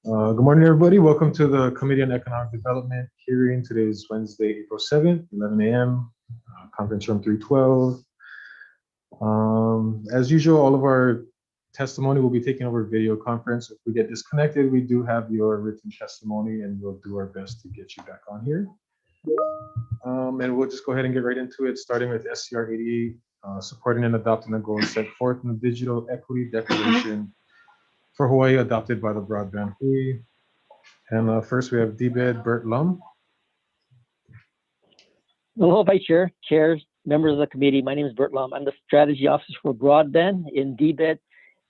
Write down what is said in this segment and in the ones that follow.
Good morning, everybody. Welcome to the Committee on Economic Development hearing. Today is Wednesday, April 7th, 11 a.m., conference room 312. As usual, all of our testimony will be taken over video conference. If we get disconnected, we do have your written testimony and we'll do our best to get you back on here. And we'll just go ahead and get right into it, starting with SCR 88, supporting and adopting the goals set forth in the Digital Equity Declaration for Hawaii, adopted by the Broadband Hui. And first we have DBED Bert Lum. Hello, Vice Chair, chairs, members of the committee. My name is Bert Lum. I'm the strategy officer for broadband in DBED,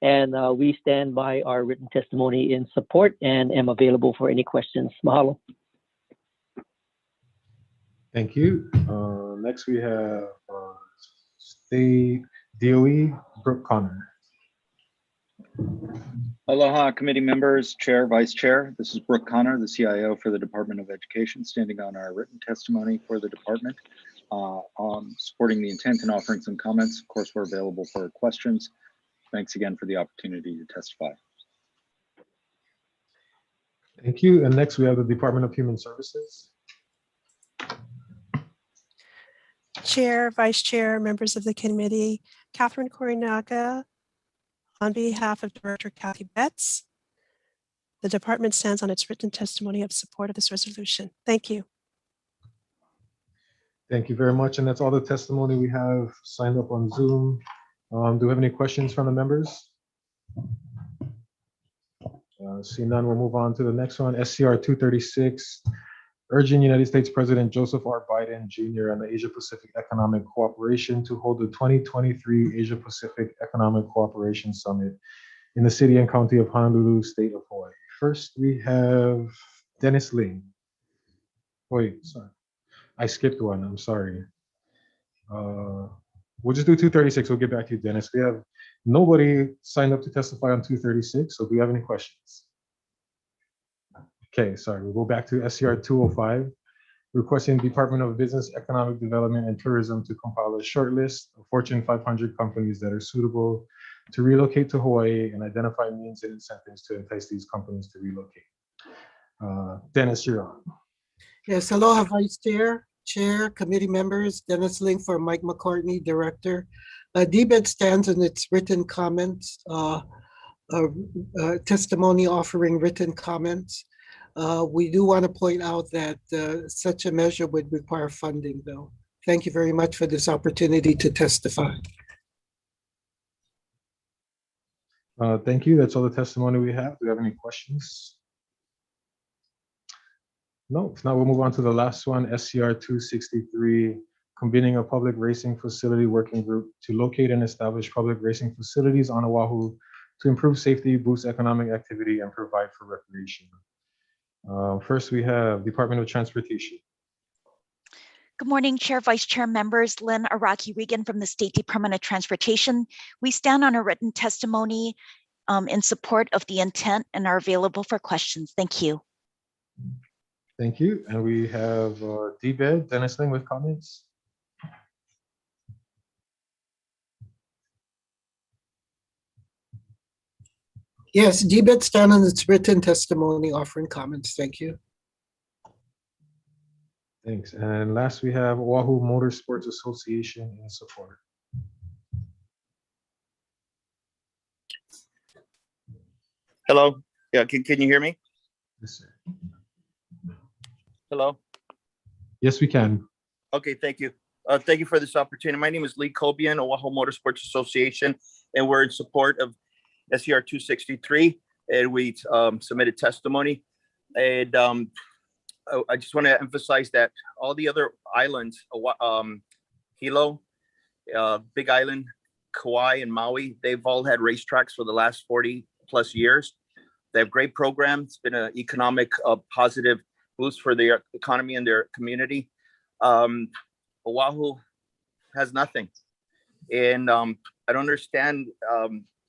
and we stand by our written testimony in support and am available for any questions. Mahalo. Thank you. Next we have State DOE Brooke Connor. Aloha, committee members, chair, vice chair. This is Brooke Connor, the CIO for the Department of Education, standing on our written testimony for the department on supporting the intent and offering some comments. Of course, we're available for questions. Thanks again for the opportunity to testify. Thank you. And next we have the Department of Human Services. Chair, Vice Chair, members of the committee, Catherine Korinaga, on behalf of Director Kathy Betts, the department stands on its written testimony of support of this resolution. Thank you. Thank you very much. And that's all the testimony we have signed up on Zoom. Do we have any questions from the members? See none, we'll move on to the next one. SCR 236, urging United States President Joseph R. Biden Jr. and the Asia Pacific Economic Cooperation to hold the 2023 Asia Pacific Economic Cooperation Summit in the city and county of Honolulu, state of Hawaii. First, we have Dennis Ling. Wait, sorry. I skipped one, I'm sorry. We'll just do 236, we'll get back to you, Dennis. We have nobody signed up to testify on 236, so do we have any questions? Okay, sorry, we'll go back to SCR 205, requesting Department of Business, Economic Development, and Tourism to compile a short list of Fortune 500 companies that are suitable to relocate to Hawaii and identify means and incentives to entice these companies to relocate. Dennis, you're on. Yes, aloha, Vice Chair, Chair, committee members, Dennis Ling for Mike McCartney, Director. DBED stands in its written comments, testimony offering written comments. We do want to point out that such a measure would require funding, though. Thank you very much for this opportunity to testify. Thank you. That's all the testimony we have. Do we have any questions? No, if not, we'll move on to the last one, SCR 263, convening a public racing facility working group to locate and establish public racing facilities on Oahu to improve safety, boost economic activity, and provide for recreation. First, we have Department of Transportation. Good morning, Chair, Vice Chair, members. Lynn Araki-Regan from the State Department of Transportation. We stand on a written testimony in support of the intent and are available for questions. Thank you. Thank you. And we have DBED, Dennis Ling with comments. Yes, DBED stands on its written testimony offering comments. Thank you. Thanks. And last, we have Oahu Motorsports Association in support. Hello. Yeah, can you hear me? Yes, sir. Hello. Yes, we can. Okay, thank you. Thank you for this opportunity. My name is Lee Cobian, Oahu Motorsports Association, and we're in support of SCR 263, and we submitted testimony. And I just want to emphasize that all the other islands, Hilo, Big Island, Kauai, and Maui, they've all had racetracks for the last 40 plus years. They have great programs. It's been an economic positive boost for their economy and their community. Oahu has nothing. And I don't understand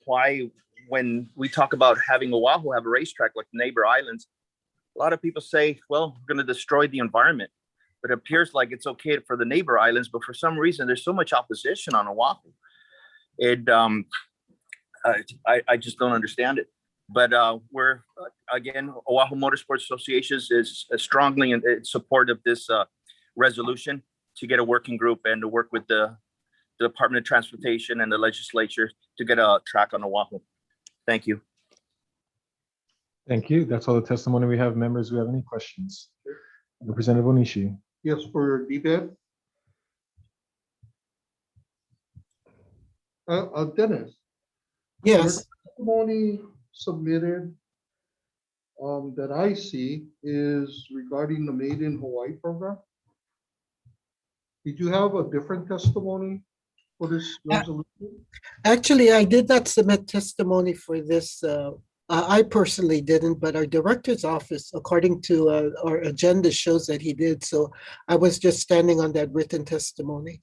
why when we talk about having Oahu have a racetrack like neighbor islands, a lot of people say, well, we're going to destroy the environment. But it appears like it's okay for the neighbor islands, but for some reason, there's so much opposition on Oahu. And I just don't understand it. But we're, again, Oahu Motorsports Association is strongly in support of this resolution to get a working group and to work with the Department of Transportation and the legislature to get a track on Oahu. Thank you. Thank you. That's all the testimony we have. Members, do we have any questions? Representative Onishi. Yes, for DBED. Dennis. Yes, Testimony submitted that I see is regarding the Made in Hawaii program. Did you have a different testimony for this resolution? actually, I did not submit testimony for this. I personally didn't, but our director's office, according to our agenda, shows that he did. So I was just standing on that written testimony.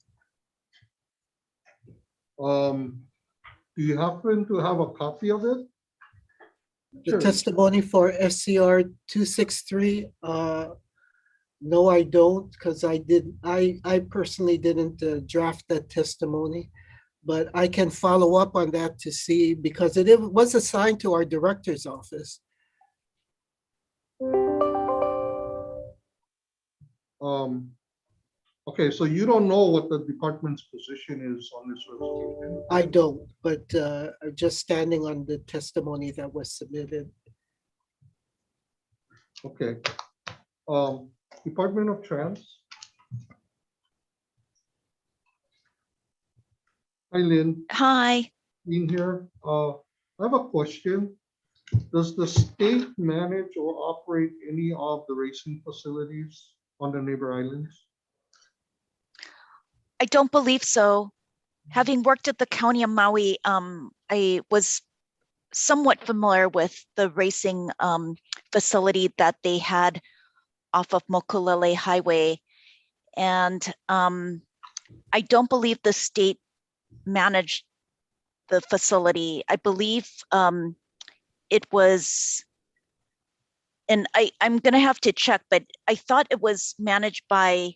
Do you happen to have a copy of it? The Sure. testimony for SCR 263, no, I don't, because I personally didn't draft that testimony. But I can follow up on that to see, because it was assigned to our director's office. Okay, so you don't know what the department's position is on this resolution? I don't, but I'm just standing on the testimony that was submitted. Okay. Department of Trans. Hi, Lynn. Hi. In here, I have a question. Does the state manage or operate any of the racing facilities on the neighbor islands? I don't believe so. Having worked at the County of Maui, I was somewhat familiar with the racing facility that they had off of Mokulele Highway. And I don't believe the state managed the facility. I believe it was, and I'm gonna have to check, but I thought it was managed by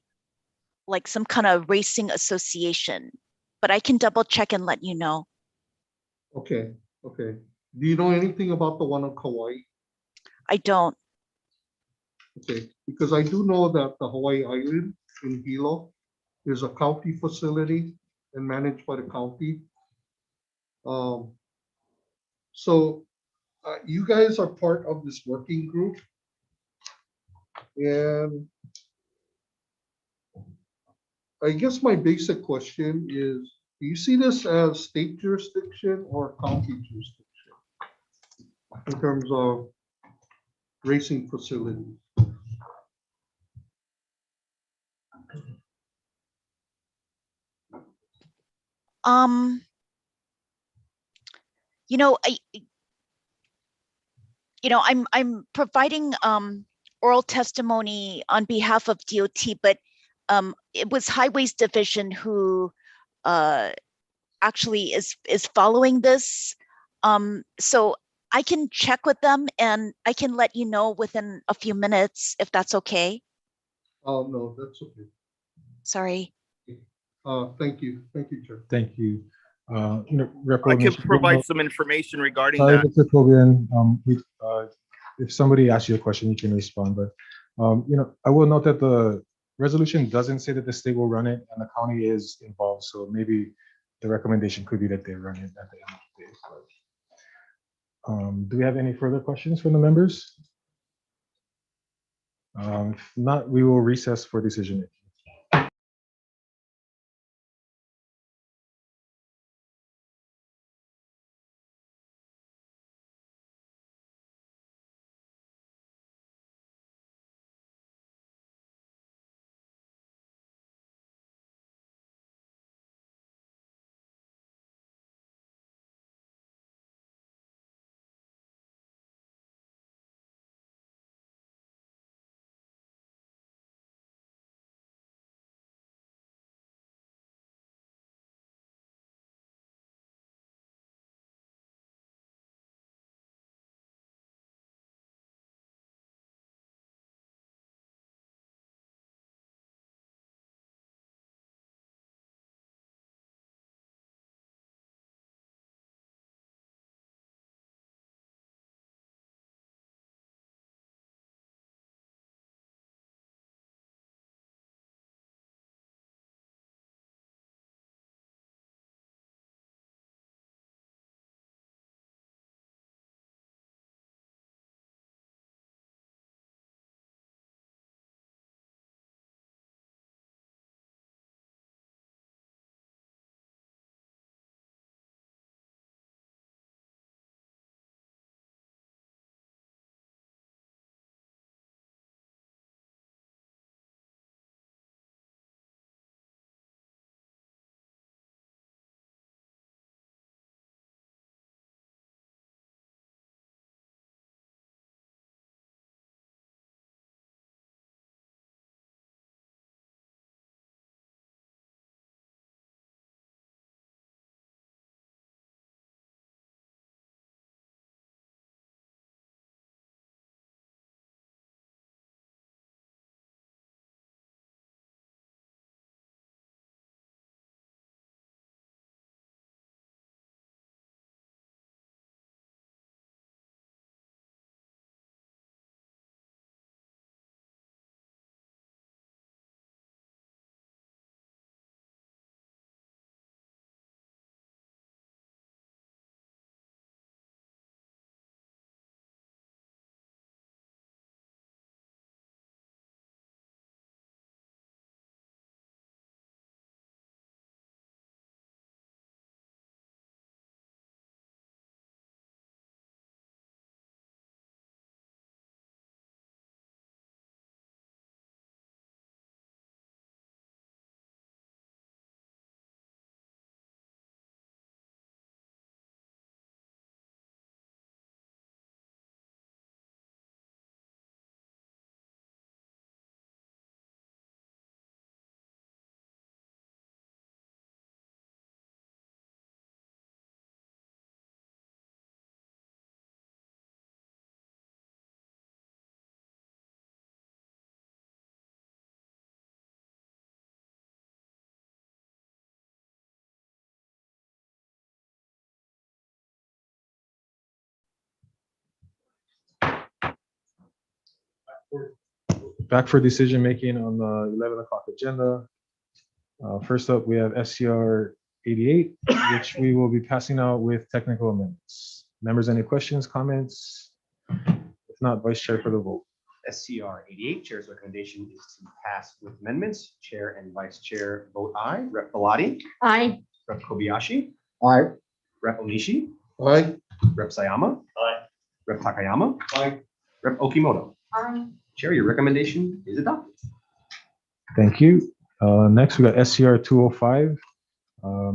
like some kind of racing association, but I can double check and let you know. Okay, okay. Do you know anything about the one on Kauai? I don't. Okay, because I do know that the Hawaii Island in Hilo is a county facility and managed by the county. So you guys are part of this working group. And I guess my basic question is, do you see this as state jurisdiction or county jurisdiction in terms of racing facilities? You know, I'm providing oral testimony on behalf of DOT, but it was Highways Division who actually is following this. So I can check with them and I can let you know within a few minutes if that's okay. Oh, no, that's okay. Sorry. Thank you, Chair. Thank you. I can provide some information regarding Sorry, that. Mr. Cobian, if somebody asks you a question, you can respond, but, I will note that the resolution doesn't say that the state will run it and the county is involved, so maybe the recommendation could be that they run it at the end of the day. But, do we have any further questions from the members? If not, we will recess for decision making. back for decision making on the 11 o'clock agenda. First up, we have SCR 88, which we will be passing out with technical amendments. Members, any questions, comments? If not, Vice Chair for the vote. SCR 88, Chair's recommendation is to pass with amendments. Chair and Vice Chair vote aye. Rep. Belatti. Aye. Rep. Kobayashi. Aye. Rep. Onishi. Aye. Rep. Sayama. Aye. Rep. Takayama. Aye. Rep. Okimoto. Aye. Chair, your recommendation is adopted. Thank you. Next, we got SCR 205.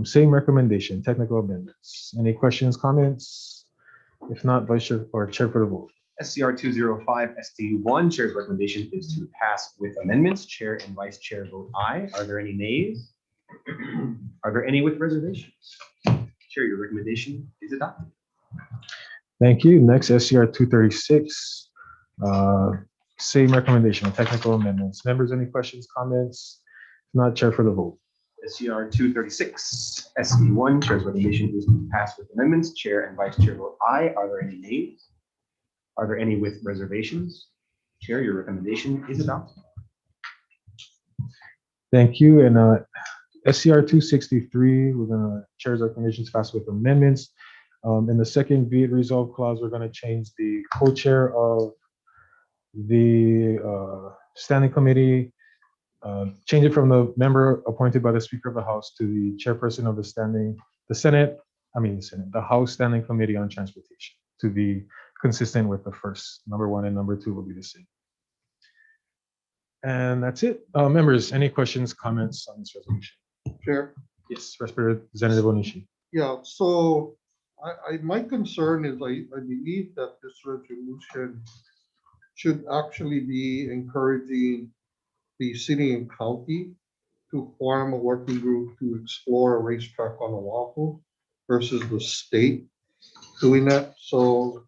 Same recommendation, technical amendments. Any questions, comments? If not, Vice Chair or Chair for the vote. SCR 205 SD1, Chair's recommendation is to pass with amendments. Chair and Vice Chair vote aye. Are there any nays? Are there any with reservations? Chair, your recommendation is adopted. Thank you. Next, SCR 236. Same recommendation, technical amendments. Members, any questions, comments? If not, Chair for the vote. SCR 236 SD1, Chair's recommendation is to pass with amendments. Chair and Vice Chair vote aye. Are there any nays? Are there any with reservations? Chair, your recommendation is adopted. Thank you. And SCR 263, we're gonna Chair's recommendations pass with amendments. In the second be it resolved clause, we're gonna change the co-chair of the standing committee, change it from the member appointed by the Speaker of the House to the chairperson of the House Standing Committee on Transportation, to be consistent with the first. Number 1 and number 2 will be the same. And that's it. Members, any questions, comments on this resolution? Chair. Yes, Representative Onishi. Yeah, so my concern is I believe that this resolution should actually be encouraging the city and county to form a working group to explore a racetrack on Oahu versus the state doing that. So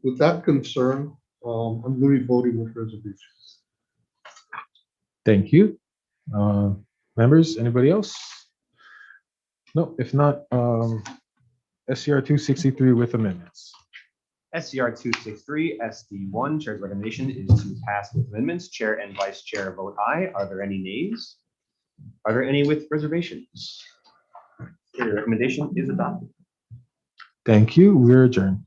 with that concern, I'm going to be voting with reservations. Thank you. Members, anybody else? No, if not, SCR 263 with amendments. SCR 263 SD1, Chair's recommendation is to pass with amendments. Chair and Vice Chair vote aye. Are there any nays? Are there any with reservations? Chair, your recommendation is adopted. Thank you. We're adjourned.